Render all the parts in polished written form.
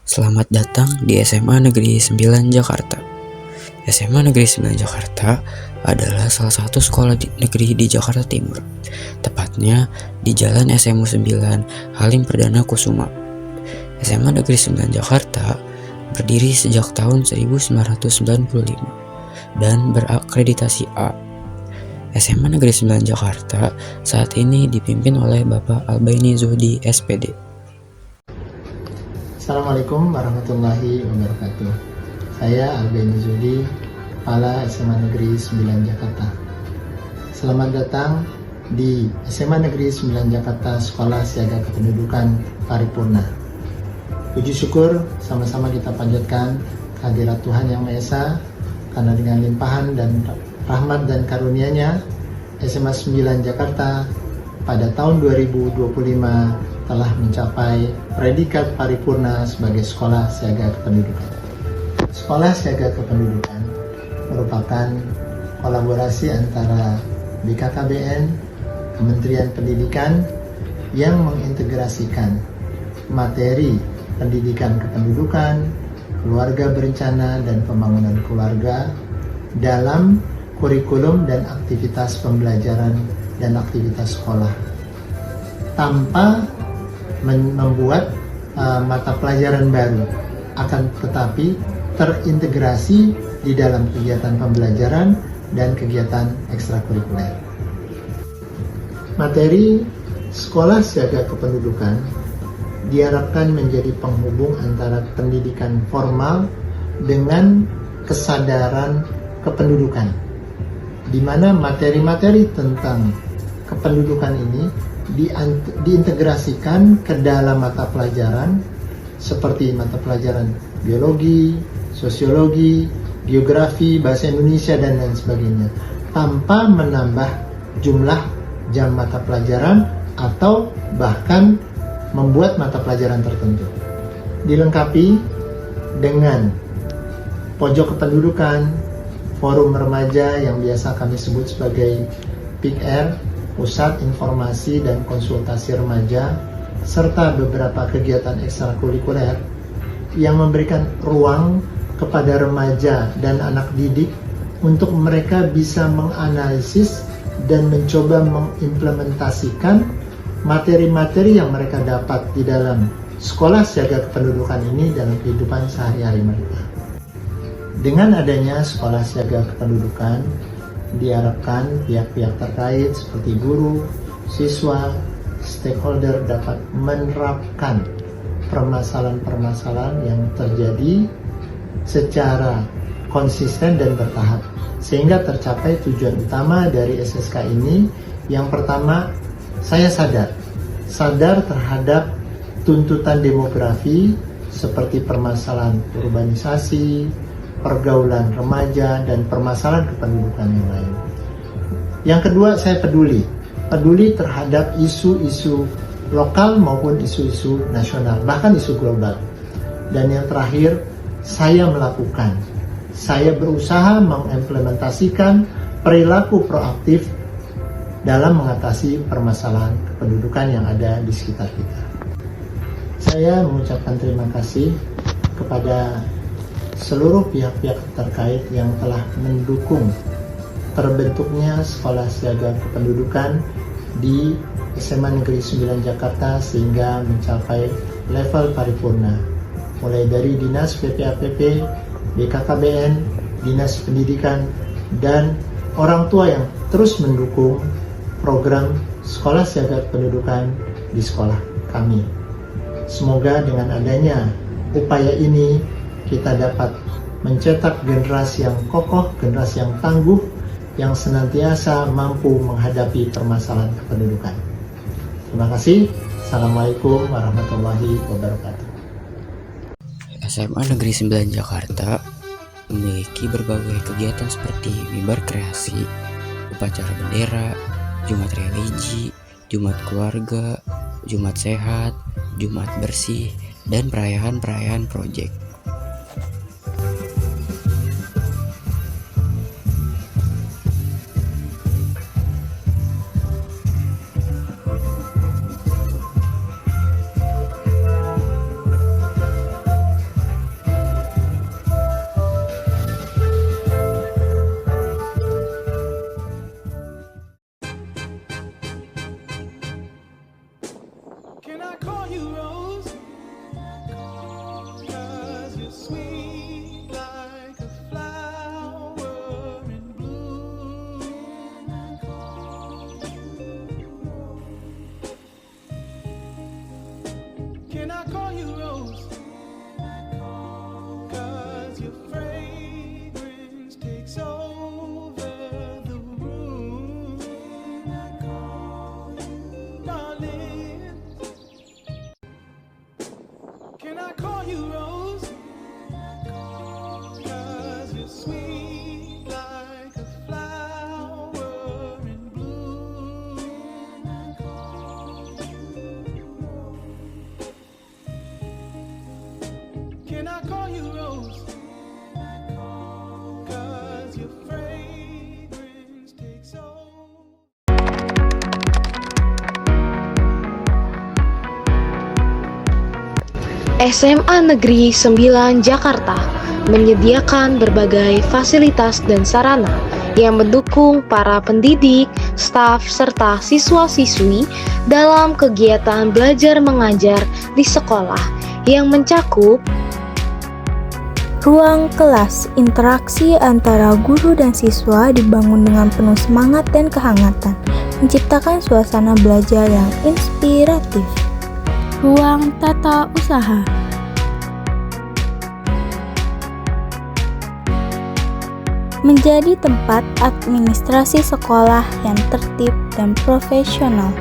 Selamat datang di SMA Negeri 9 Jakarta. SMA Negeri 9 Jakarta adalah salah satu sekolah negeri di Jakarta Timur, tepatnya di Jalan SMU 9 Halim Perdana Kusuma. SMA Negeri 9 Jakarta berdiri sejak tahun 1995 dan berakreditasi A. SMA Negeri 9 Jakarta saat ini dipimpin oleh Bapak Albaini Zuhdi SPD. Assalamualaikum warahmatullahi wabarakatuh. Saya Albaini Zuhdi, Kepala SMA Negeri 9 Jakarta. Selamat datang di SMA Negeri 9 Jakarta Sekolah Siaga Kependudukan Paripurna. Puji syukur sama-sama kita panjatkan kehadirat Tuhan Yang Maha Esa, karena dengan limpahan dan rahmat dan karunia-Nya, SMA 9 Jakarta pada tahun 2025 telah mencapai predikat paripurna sebagai Sekolah Siaga Kependudukan. Sekolah Siaga Kependudukan merupakan kolaborasi antara BKKBN, Kementerian Pendidikan yang mengintegrasikan materi pendidikan kependudukan, keluarga berencana, dan pembangunan keluarga dalam kurikulum dan aktivitas pembelajaran dan aktivitas sekolah, tanpa membuat mata pelajaran baru, akan tetapi terintegrasi di dalam kegiatan pembelajaran dan kegiatan ekstrakurikuler. Materi Sekolah Siaga Kependudukan diharapkan menjadi penghubung antara pendidikan formal dengan kesadaran kependudukan, di mana materi-materi tentang kependudukan ini diintegrasikan ke dalam mata pelajaran seperti mata pelajaran biologi, sosiologi, geografi, bahasa Indonesia, dan lain sebagainya, tanpa menambah jumlah jam mata pelajaran atau bahkan membuat mata pelajaran tertentu. Dilengkapi dengan pojok kependudukan, forum remaja yang biasa kami sebut sebagai PIKR, Pusat Informasi dan Konsultasi Remaja, serta beberapa kegiatan ekstrakurikuler yang memberikan ruang kepada remaja dan anak didik untuk mereka bisa menganalisis dan mencoba mengimplementasikan materi-materi yang mereka dapat di dalam Sekolah Siaga Kependudukan ini dalam kehidupan sehari-hari mereka. Dengan adanya Sekolah Siaga Kependudukan, diharapkan pihak-pihak terkait seperti guru, siswa, stakeholder dapat menerapkan permasalahan-permasalahan yang terjadi secara konsisten dan bertahap, sehingga tercapai tujuan utama dari SSK ini. Yang pertama, saya sadar terhadap tuntutan demografi seperti permasalahan urbanisasi, pergaulan remaja, dan permasalahan kependudukan yang lain. Yang kedua, saya peduli terhadap isu-isu lokal maupun isu-isu nasional, bahkan isu global. Dan yang terakhir, saya berusaha mengimplementasikan perilaku proaktif dalam mengatasi permasalahan kependudukan yang ada di sekitar kita. Saya mengucapkan terima kasih kepada seluruh pihak-pihak terkait yang telah mendukung terbentuknya Sekolah Siaga Kependudukan di SMA Negeri 9 Jakarta sehingga mencapai level paripurna, mulai dari Dinas PPAPP, BKKBN, Dinas Pendidikan, dan orang tua yang terus mendukung program Sekolah Siaga Kependudukan di sekolah kami. Semoga dengan adanya upaya ini kita dapat mencetak generasi yang kokoh, generasi yang tangguh, yang senantiasa mampu menghadapi permasalahan kependudukan. Terima kasih. Assalamualaikum warahmatullahi wabarakatuh. SMA Negeri 9 Jakarta memiliki berbagai kegiatan seperti mimbar kreasi, upacara bendera, Jumat religi, Jumat keluarga, Jumat sehat, Jumat bersih, dan perayaan-perayaan proyek. Can I call you Rose? 'Cause you're sweet like a flower in bloom. Can I call you Rose? 'Cause your fragrance takes over the room. Darling, can I call you Rose? 'Cause you're sweet like a flower in bloom. Can I call you Rose? 'Cause your fragrance takes over. SMA Negeri 9 Jakarta menyediakan berbagai fasilitas dan sarana yang mendukung para pendidik, staf, serta siswa-siswi dalam kegiatan belajar mengajar di sekolah yang mencakup ruang kelas, interaksi antara guru dan siswa dibangun dengan penuh semangat dan kehangatan, menciptakan suasana belajar yang inspiratif. Ruang tata usaha, menjadi tempat administrasi sekolah yang tertib dan profesional.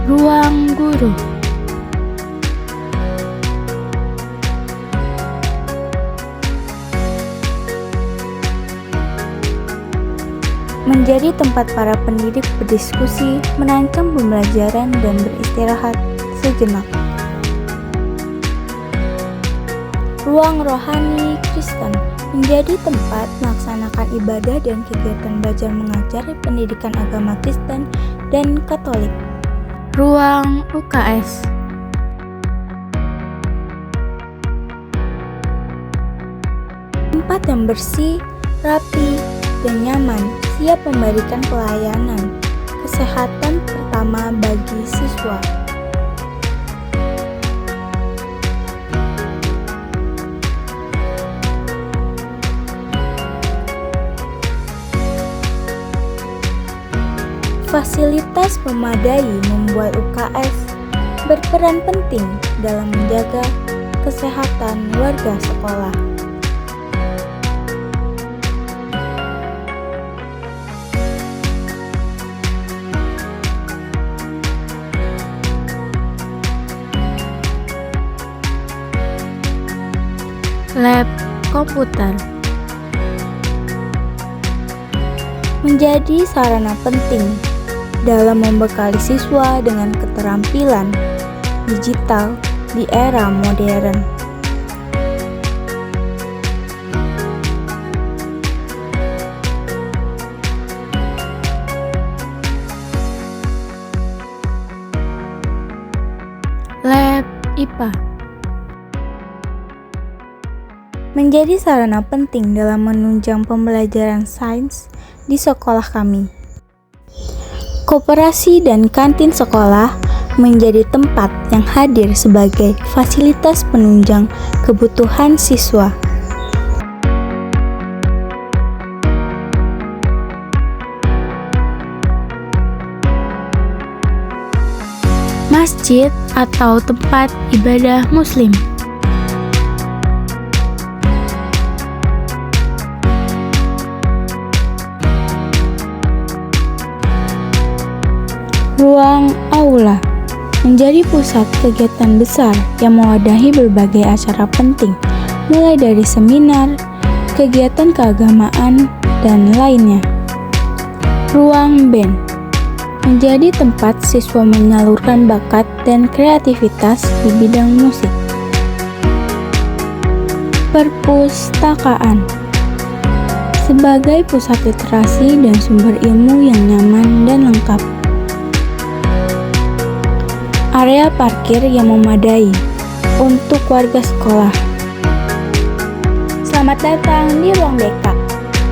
Ruang guru, menjadi tempat para pendidik berdiskusi, merancang pembelajaran, dan beristirahat sejenak. Ruang rohani Kristen, menjadi tempat melaksanakan ibadah dan kegiatan belajar mengajar pendidikan agama Kristen dan Katolik. Ruang UKS, tempat yang bersih, rapi, dan nyaman, siap memberikan pelayanan kesehatan pertama bagi siswa. Fasilitas memadai membuat UKS berperan penting dalam menjaga kesehatan warga sekolah. Lab komputer menjadi sarana penting dalam membekali siswa dengan keterampilan digital di era modern. Lab IPA menjadi sarana penting dalam menunjang pembelajaran sains di sekolah kami. Koperasi dan kantin sekolah menjadi tempat yang hadir sebagai fasilitas penunjang kebutuhan siswa. Masjid atau tempat ibadah Muslim ruang aula menjadi pusat kegiatan besar yang mewadahi berbagai acara penting, mulai dari seminar, kegiatan keagamaan, dan lainnya. Ruang band menjadi tempat siswa menyalurkan bakat dan kreativitas di bidang musik. Perpustakaan sebagai pusat literasi dan sumber ilmu yang nyaman dan lengkap. Area parkir yang memadai untuk warga sekolah. Selamat datang di Ruang BK.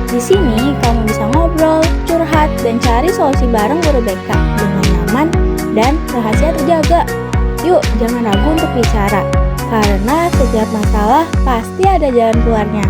Di sini kamu bisa ngobrol, curhat, dan cari solusi bareng guru BK dengan nyaman dan rahasia terjaga. Yuk, jangan ragu untuk bicara, karena setiap masalah pasti ada jalan keluarnya.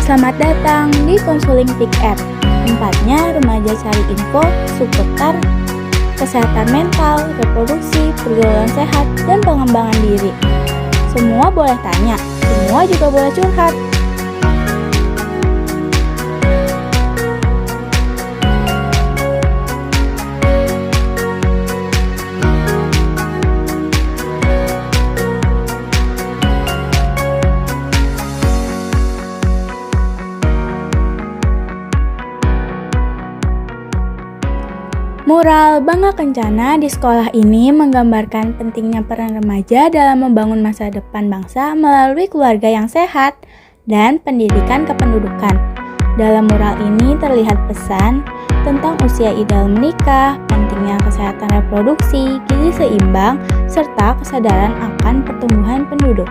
Selamat datang di Konseling Pick App. Tempatnya remaja cari info seputar kesehatan mental, reproduksi, pergaulan sehat, dan pengembangan diri. Semua boleh tanya, semua juga boleh curhat. Mural Bangga Kencana di sekolah ini menggambarkan pentingnya peran remaja dalam membangun masa depan bangsa melalui keluarga yang sehat dan pendidikan kependudukan. Dalam mural ini terlihat pesan tentang usia ideal menikah, pentingnya kesehatan reproduksi, gizi seimbang, serta kesadaran akan pertumbuhan penduduk.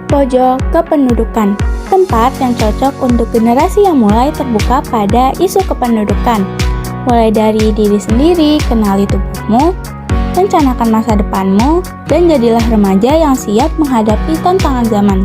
Pojok kependudukan, tempat yang cocok untuk generasi yang mulai terbuka pada isu kependudukan. Mulai dari diri sendiri, kenali tubuhmu, rencanakan masa depanmu, dan jadilah remaja yang siap menghadapi tantangan zaman.